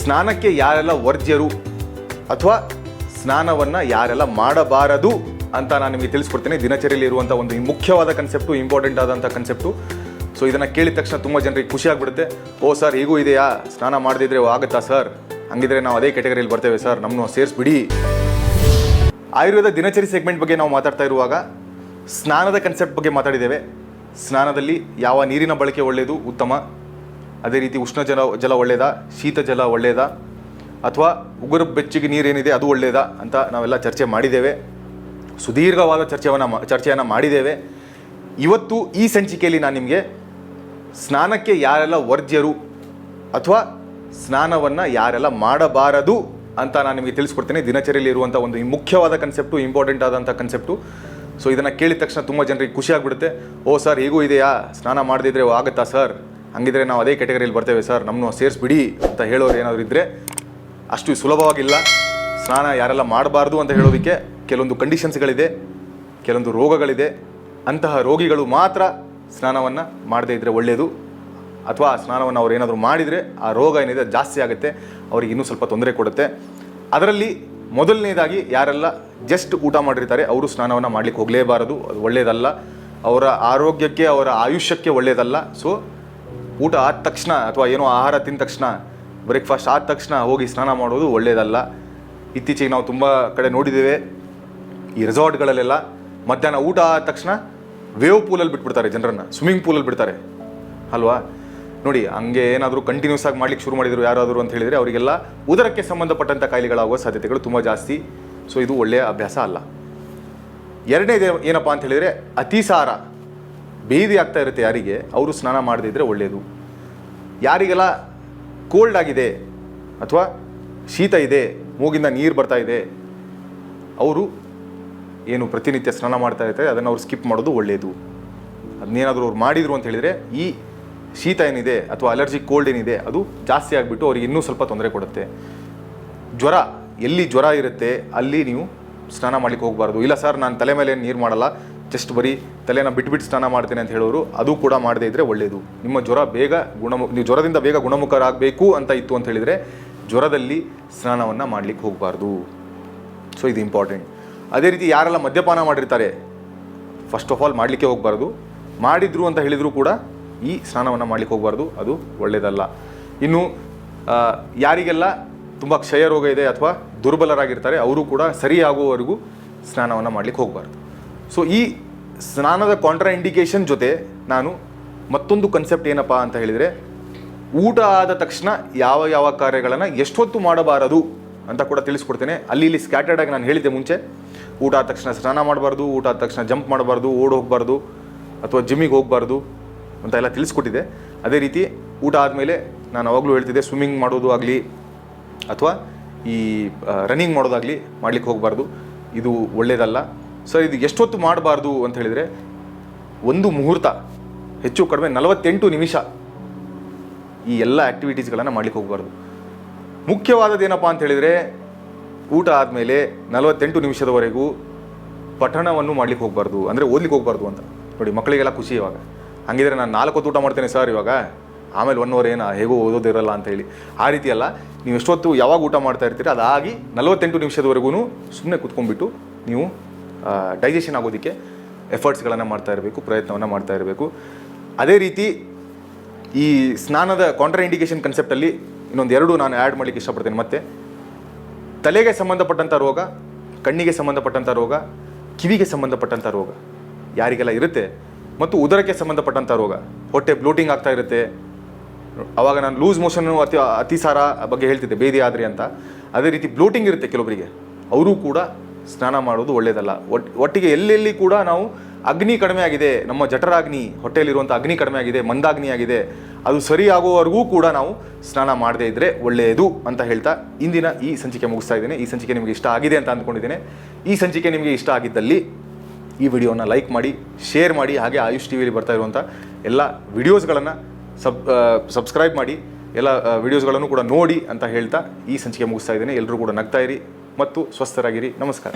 ಸ್ನಾನಕ್ಕೆ ಯಾರೆಲ್ಲ ವರ್ಜ್ಯರು ಅಥವಾ ಸ್ನಾನವನ್ನು ಯಾರೆಲ್ಲ ಮಾಡಬಾರದು ಅಂತ ನಾನು ನಿಮಗೆ ತಿಳಿಸ್ಕೊಡ್ತೀನಿ. ದಿನಚರಿಯಲ್ಲಿ ಇರುವಂಥ ಒಂದು ಮುಖ್ಯವಾದ ಕನ್ಸೆಪ್ಟು, ಇಂಪಾರ್ಟೆಂಟ್ ಆದಂಥ ಕನ್ಸೆಪ್ಟು. ಸೊ ಇದನ್ನು ಕೇಳಿದ ತಕ್ಷಣ ತುಂಬ ಜನರಿಗೆ ಖುಷಿ ಆಗಿಬಿಡುತ್ತೆ. ಓ ಸರ್ ಹೀಗೂ ಇದೆಯಾ, ಸ್ನಾನ ಮಾಡದಿದ್ರೆ ಆಗುತ್ತಾ ಸರ್, ಹಂಗಿದ್ರೆ ನಾವು ಅದೇ ಕ್ಯಾಟಗರಿಯಲ್ಲಿ ಬರ್ತೇವೆ ಸರ್, ನಮ್ಮನ್ನು ಸೇರಿಸ್ಬಿಡಿ. ಆಯುರ್ವೇದ ದಿನಚರಿ ಸೆಗ್ಮೆಂಟ್ ಬಗ್ಗೆ ನಾವು ಮಾತಾಡ್ತಾ ಇರುವಾಗ ಸ್ನಾನದ ಕನ್ಸೆಪ್ಟ್ ಬಗ್ಗೆ ಮಾತಾಡಿದ್ದೇವೆ. ಸ್ನಾನದಲ್ಲಿ ಯಾವ ನೀರಿನ ಬಳಕೆ ಒಳ್ಳೆಯದು, ಉತ್ತಮ, ಅದೇ ರೀತಿ ಉಷ್ಣ ಜಲ ಒಳ್ಳೆಯದಾ, ಶೀತ ಜಲ ಒಳ್ಳೆಯದಾ, ಅಥವಾ ಉಗುರು ಬೆಚ್ಚಗೆ ನೀರೇನಿದೆ ಅದು ಒಳ್ಳೆಯದಾ ಅಂತ ನಾವೆಲ್ಲ ಚರ್ಚೆ ಮಾಡಿದ್ದೇವೆ. ಸುದೀರ್ಘವಾದ ಚರ್ಚೆಯನ್ನು ಮಾಡಿದ್ದೇವೆ. ಇವತ್ತು ಈ ಸಂಚಿಕೆಯಲ್ಲಿ ನಾನು ನಿಮಗೆ ಸ್ನಾನಕ್ಕೆ ಯಾರೆಲ್ಲ ವರ್ಜ್ಯರು ಅಥವಾ ಸ್ನಾನವನ್ನು ಯಾರೆಲ್ಲ ಮಾಡಬಾರದು ಅಂತ ನಾನು ನಿಮಗೆ ತಿಳಿಸ್ಕೊಡ್ತೇನೆ. ದಿನಚರಿಯಲ್ಲಿ ಇರುವಂಥ ಒಂದು ಮುಖ್ಯವಾದ ಕನ್ಸೆಪ್ಟು, ಇಂಪಾರ್ಟೆಂಟ್ ಆದಂಥ ಕನ್ಸೆಪ್ಟು. ಸೊ ಇದನ್ನು ಕೇಳಿದ ತಕ್ಷಣ ತುಂಬ ಜನರಿಗೆ ಖುಷಿ ಆಗಿಬಿಡುತ್ತೆ. ಓ ಸರ್ ಹೀಗೂ ಇದೆಯಾ, ಸ್ನಾನ ಮಾಡದಿದ್ರೆ ಆಗುತ್ತಾ ಸರ್, ಹಂಗಿದ್ರೆ ನಾವು ಅದೇ ಕ್ಯಾಟಗರಿಯಲ್ಲಿ ಬರ್ತೇವೆ ಸರ್, ನಮ್ಮನ್ನು ಸೇರಿಸ್ಬಿಡಿ ಅಂತ ಹೇಳೋರು ಏನಾದರೂ ಇದ್ದರೆ ಅಷ್ಟು ಸುಲಭವಾಗಿಲ್ಲ. ಸ್ನಾನ ಯಾರೆಲ್ಲ ಮಾಡಬಾರ್ದು ಅಂತ ಹೇಳೋದಕ್ಕೆ ಕೆಲವೊಂದು ಕಂಡೀಷನ್ಸ್ಗಳಿದೆ, ಕೆಲವೊಂದು ರೋಗಗಳಿದೆ. ಅಂತಹ ರೋಗಿಗಳು ಮಾತ್ರ ಸ್ನಾನವನ್ನು ಮಾಡದೇ ಇದ್ದರೆ ಒಳ್ಳೆಯದು. ಅಥವಾ ಸ್ನಾನವನ್ನು ಅವ್ರು ಏನಾದರೂ ಮಾಡಿದರೆ ಆ ರೋಗ ಏನಿದೆ ಜಾಸ್ತಿ ಆಗುತ್ತೆ, ಅವ್ರಿಗೆ ಇನ್ನೂ ಸ್ವಲ್ಪ ತೊಂದರೆ ಕೊಡುತ್ತೆ. ಅದರಲ್ಲಿ ಮೊದಲನೇದಾಗಿ ಯಾರೆಲ್ಲ ಜಸ್ಟ್ ಊಟ ಮಾಡಿರ್ತಾರೆ ಅವರು ಸ್ನಾನವನ್ನು ಮಾಡಲಿಕ್ಕೆ ಹೋಗಲೇಬಾರದು. ಅದು ಒಳ್ಳೆಯದಲ್ಲ, ಅವರ ಆರೋಗ್ಯಕ್ಕೆ, ಅವರ ಆಯುಷ್ಯಕ್ಕೆ ಒಳ್ಳೆಯದಲ್ಲ. ಸೊ ಊಟ ಆದ ತಕ್ಷಣ ಅಥವಾ ಏನೋ ಆಹಾರ ತಿಂದ ತಕ್ಷಣ, ಬ್ರೇಕ್ಫಾಸ್ಟ್ ಆದ ತಕ್ಷಣ ಹೋಗಿ ಸ್ನಾನ ಮಾಡೋದು ಒಳ್ಳೆಯದಲ್ಲ. ಇತ್ತೀಚೆಗೆ ನಾವು ತುಂಬ ಕಡೆ ನೋಡಿದ್ದೇವೆ, ಈ ರೆಸಾರ್ಟ್ಗಳಲ್ಲೆಲ್ಲ ಮಧ್ಯಾಹ್ನ ಊಟ ಆದ ತಕ್ಷಣ ವೇವ್ ಪೂಲಲ್ಲಿ ಬಿಟ್ಬಿಡ್ತಾರೆ ಜನರನ್ನು, ಸ್ವಿಮ್ಮಿಂಗ್ ಪೂಲಲ್ಲಿ ಬಿಡ್ತಾರೆ ಅಲ್ವಾ. ನೋಡಿ, ಹಂಗೆ ಏನಾದರೂ ಕಂಟಿನ್ಯೂಸ್ ಆಗಿ ಮಾಡ್ಲಿಕ್ಕೆ ಶುರು ಮಾಡಿದರು ಯಾರಾದರೂ ಅಂತ ಹೇಳಿದರೆ ಅವರಿಗೆಲ್ಲ ಉದರಕ್ಕೆ ಸಂಬಂಧಪಟ್ಟಂಥ ಕಾಯಿಲೆಗಳಾಗುವ ಸಾಧ್ಯತೆಗಳು ತುಂಬ ಜಾಸ್ತಿ. ಸೊ ಇದು ಒಳ್ಳೆಯ ಅಭ್ಯಾಸ ಅಲ್ಲ. ಎರಡನೇದು ಏನಪ್ಪ ಅಂತ ಹೇಳಿದರೆ ಅತಿಸಾರ, ಬೇದಿ ಆಗ್ತಾ ಇರುತ್ತೆ ಯಾರಿಗೆ, ಅವರು ಸ್ನಾನ ಮಾಡದಿದ್ದರೆ ಒಳ್ಳೆಯದು. ಯಾರಿಗೆಲ್ಲ ಕೋಲ್ಡ್ ಆಗಿದೆ ಅಥವಾ ಶೀತ ಇದೆ, ಮೂಗಿಂದ ನೀರು ಬರ್ತಾ ಇದೆ, ಅವರು ಏನು ಪ್ರತಿನಿತ್ಯ ಸ್ನಾನ ಮಾಡ್ತಾ ಇರ್ತಾರೆ ಅದನ್ನು ಅವ್ರು ಸ್ಕಿಪ್ ಮಾಡೋದು ಒಳ್ಳೆಯದು. ಅದನ್ನೇನಾದರೂ ಅವ್ರು ಮಾಡಿದರು ಅಂತ ಹೇಳಿದರೆ ಈ ಶೀತ ಏನಿದೆ ಅಥವಾ ಅಲರ್ಜಿ ಕೋಲ್ಡ್ ಏನಿದೆ ಅದು ಜಾಸ್ತಿ ಆಗಿಬಿಟ್ಟು ಅವ್ರಿಗೆ ಇನ್ನೂ ಸ್ವಲ್ಪ ತೊಂದರೆ ಕೊಡುತ್ತೆ. ಜ್ವರ, ಎಲ್ಲಿ ಜ್ವರ ಇರುತ್ತೆ ಅಲ್ಲಿ ನೀವು ಸ್ನಾನ ಮಾಡಲಿಕ್ಕೆ ಹೋಗಬಾರ್ದು. ಇಲ್ಲ ಸರ್ ನಾನು ತಲೆ ಮೇಲೆ ನೀರು ಮಾಡಲ್ಲ, ಜಸ್ಟ್ ಬರೀ ತಲೆನ ಬಿಟ್ಬಿಟ್ಟು ಸ್ನಾನ ಮಾಡ್ತೇನೆ ಅಂತ ಹೇಳೋರು ಅದು ಕೂಡ ಮಾಡದೇ ಇದ್ದರೆ ಒಳ್ಳೆಯದು. ನಿಮ್ಮ ಜ್ವರ ಬೇಗ ನೀವು ಜ್ವರದಿಂದ ಬೇಗ ಗುಣಮುಖರಾಗಬೇಕು ಅಂತ ಇತ್ತು ಅಂತ ಹೇಳಿದರೆ ಜ್ವರದಲ್ಲಿ ಸ್ನಾನವನ್ನು ಮಾಡಲಿಕ್ಕೆ ಹೋಗಬಾರ್ದು. ಸೊ ಇದು ಇಂಪಾರ್ಟೆಂಟ್. ಅದೇ ರೀತಿ ಯಾರೆಲ್ಲ ಮದ್ಯಪಾನ ಮಾಡಿರ್ತಾರೆ, ಫಸ್ಟ್ ಆಫ್ ಆಲ್ ಮಾಡಲಿಕ್ಕೆ ಹೋಗಬಾರ್ದು. ಮಾಡಿದ್ರು ಅಂತ ಹೇಳಿದರೂ ಕೂಡ ಈ ಸ್ನಾನವನ್ನು ಮಾಡಲಿಕ್ಕೆ ಹೋಗಬಾರ್ದು, ಅದು ಒಳ್ಳೆಯದಲ್ಲ. ಇನ್ನು ಯಾರಿಗೆಲ್ಲ ತುಂಬ ಕ್ಷಯ ರೋಗ ಇದೆ ಅಥವಾ ದುರ್ಬಲರಾಗಿರ್ತಾರೆ ಅವರು ಕೂಡ ಸರಿಯಾಗುವವರೆಗೂ ಸ್ನಾನವನ್ನು ಮಾಡಲಿಕ್ಕೆ ಹೋಗಬಾರ್ದು. ಸೊ ಈ ಸ್ನಾನದ ಕಾಂಟ್ರಾ ಇಂಡಿಕೇಶನ್ ಜೊತೆ ನಾನು ಮತ್ತೊಂದು ಕನ್ಸೆಪ್ಟ್ ಏನಪ್ಪ ಅಂತ ಹೇಳಿದರೆ, ಊಟ ಆದ ತಕ್ಷಣ ಯಾವ ಯಾವ ಕಾರ್ಯಗಳನ್ನು ಎಷ್ಟೊತ್ತು ಮಾಡಬಾರದು ಅಂತ ಕೂಡ ತಿಳಿಸ್ಕೊಡ್ತೇನೆ. ಅಲ್ಲಿ ಇಲ್ಲಿ ಸ್ಕ್ಯಾಟರ್ಡ್ ಆಗಿ ನಾನು ಹೇಳಿದ್ದೆ ಮುಂಚೆ, ಊಟ ಆದ ತಕ್ಷಣ ಸ್ನಾನ ಮಾಡಬಾರ್ದು, ಊಟ ಆದ ತಕ್ಷಣ ಜಂಪ್ ಮಾಡಬಾರ್ದು, ಓಡ್ ಹೋಗಬಾರ್ದು ಅಥವಾ ಜಿಮ್ಮಿಗೆ ಹೋಗಬಾರ್ದು ಅಂತ ಎಲ್ಲ ತಿಳಿಸ್ಕೊಟ್ಟಿದ್ದೆ. ಅದೇ ರೀತಿ ಊಟ ಆದಮೇಲೆ ನಾನು ಅವಾಗಲೂ ಹೇಳ್ತಿದ್ದೆ, ಸ್ವಿಮ್ಮಿಂಗ್ ಮಾಡೋದು ಆಗಲಿ ಅಥವಾ ಈ ರನ್ನಿಂಗ್ ಮಾಡೋದಾಗಲಿ ಮಾಡಲಿಕ್ಕೆ ಹೋಗಬಾರ್ದು, ಇದು ಒಳ್ಳೆಯದಲ್ಲ. ಸರ್ ಇದು ಎಷ್ಟೊತ್ತು ಮಾಡಬಾರ್ದು ಅಂತ ಹೇಳಿದರೆ, ಒಂದು ಮುಹೂರ್ತ, ಹೆಚ್ಚು ಕಡಿಮೆ 48 ನಿಮಿಷ ಈ ಎಲ್ಲ ಆ್ಯಕ್ಟಿವಿಟೀಸ್ಗಳನ್ನು ಮಾಡಲಿಕ್ಕೆ ಹೋಗಬಾರ್ದು. ಮುಖ್ಯವಾದದ್ದೇನಪ್ಪ ಅಂತ ಹೇಳಿದರೆ, ಊಟ ಆದಮೇಲೆ 48 ನಿಮಿಷದವರೆಗೂ ಪಠಣವನ್ನು ಮಾಡಲಿಕ್ಕೆ ಹೋಗಬಾರ್ದು, ಅಂದರೆ ಓದ್ಲಿಕ್ಕೆ ಹೋಗಬಾರ್ದು ಅಂತ. ನೋಡಿ, ಮಕ್ಕಳಿಗೆಲ್ಲ ಖುಷಿ ಇವಾಗ, ಹಂಗಿದ್ರೆ ನಾನು 4 ಹೊತ್ತು ಊಟ ಮಾಡ್ತೇನೆ ಸರ್ ಇವಾಗ, ಆಮೇಲೆ 1 ಅವರ್ ಏನು ಹೇಗೋ ಓದೋದಿರಲ್ಲ ಅಂತ ಹೇಳಿ. ಆ ರೀತಿ ಅಲ್ಲ, ನೀವು ಎಷ್ಟೊತ್ತು ಯಾವಾಗ ಊಟ ಮಾಡ್ತಾ ಇರ್ತೀರಿ ಅದಾಗಿ 48 ನಿಮಿಷದವರೆಗೂ ಸುಮ್ಮನೆ ಕುತ್ಕೊಂಡ್ಬಿಟ್ಟು ನೀವು ಡೈಜೆಷನ್ ಆಗೋದಕ್ಕೆ ಎಫರ್ಟ್ಸ್ಗಳನ್ನು ಮಾಡ್ತಾ ಇರಬೇಕು, ಪ್ರಯತ್ನವನ್ನು ಮಾಡ್ತಾ ಇರಬೇಕು. ಅದೇ ರೀತಿ ಈ ಸ್ನಾನದ ಕಾಂಟ್ರಾ ಇಂಡಿಕೇಶನ್ ಕನ್ಸೆಪ್ಟಲ್ಲಿ ಇನ್ನೊಂದು 2 ನಾನು ಆ್ಯಡ್ ಮಾಡಲಿಕ್ಕೆ ಇಷ್ಟಪಡ್ತೇನೆ. ಮತ್ತು ತಲೆಗೆ ಸಂಬಂಧಪಟ್ಟಂಥ ರೋಗ, ಕಣ್ಣಿಗೆ ಸಂಬಂಧಪಟ್ಟಂಥ ರೋಗ, ಕಿವಿಗೆ ಸಂಬಂಧಪಟ್ಟಂಥ ರೋಗ ಯಾರಿಗೆಲ್ಲ ಇರುತ್ತೆ, ಮತ್ತು ಉದರಕ್ಕೆ ಸಂಬಂಧಪಟ್ಟಂಥ ರೋಗ, ಹೊಟ್ಟೆ ಬ್ಲೋಟಿಂಗ್ ಆಗ್ತಾ ಇರುತ್ತೆ. ಆವಾಗ ನಾನು ಲೂಸ್ ಮೋಷನ್ನು ಅತಿಸಾರ ಬಗ್ಗೆ ಹೇಳ್ತಿದ್ದೆ, ಬೇದಿ ಆದ್ರಿ ಅಂತ. ಅದೇ ರೀತಿ ಬ್ಲೋಟಿಂಗ್ ಇರುತ್ತೆ ಕೆಲವೊಬ್ಬರಿಗೆ, ಅವರು ಕೂಡ ಸ್ನಾನ ಮಾಡೋದು ಒಳ್ಳೆಯದಲ್ಲ. ಒಟ್ಟಿಗೆ ಎಲ್ಲೆಲ್ಲಿ ಕೂಡ ನಾವು ಅಗ್ನಿ ಕಡಿಮೆ ಆಗಿದೆ, ನಮ್ಮ ಜಠರಾಗ್ನಿ, ಹೊಟ್ಟೆಯಲ್ಲಿರುವಂಥ ಅಗ್ನಿ ಕಡಿಮೆ ಆಗಿದೆ, ಮಂದಾಗ್ನಿ ಆಗಿದೆ, ಅದು ಸರಿ ಆಗುವವರೆಗೂ ಕೂಡ ನಾವು ಸ್ನಾನ ಮಾಡದೇ ಇದ್ದರೆ ಒಳ್ಳೆಯದು ಅಂತ ಹೇಳ್ತಾ ಇಂದಿನ ಈ ಸಂಚಿಕೆ ಮುಗಿಸ್ತಾ ಇದ್ದೇನೆ. ಈ ಸಂಚಿಕೆ ನಿಮಗೆ ಇಷ್ಟ ಆಗಿದೆ ಅಂತ ಅಂದ್ಕೊಂಡಿದ್ದೇನೆ. ಈ ಸಂಚಿಕೆ ನಿಮಗೆ ಇಷ್ಟ ಆಗಿದ್ದಲ್ಲಿ ಈ ವಿಡಿಯೋನ ಲೈಕ್ ಮಾಡಿ, ಶೇರ್ ಮಾಡಿ, ಹಾಗೆ ಆಯುಷ್ ಟಿವಿಯಲ್ಲಿ ಬರ್ತಾ ಇರುವಂಥ ಎಲ್ಲ ವಿಡಿಯೋಸ್ಗಳನ್ನು ಸಬ್ಸ್ಕ್ರೈಬ್ ಮಾಡಿ, ಎಲ್ಲ ವಿಡಿಯೋಸ್ಗಳನ್ನು ಕೂಡ ನೋಡಿ ಅಂತ ಹೇಳ್ತಾ ಈ ಸಂಚಿಕೆ ಮುಗಿಸ್ತಾ ಇದ್ದೇನೆ. ಎಲ್ಲರೂ ಕೂಡ ನಗ್ತಾ ಇರಿ ಮತ್ತು ಸ್ವಸ್ಥರಾಗಿರಿ. ನಮಸ್ಕಾರ.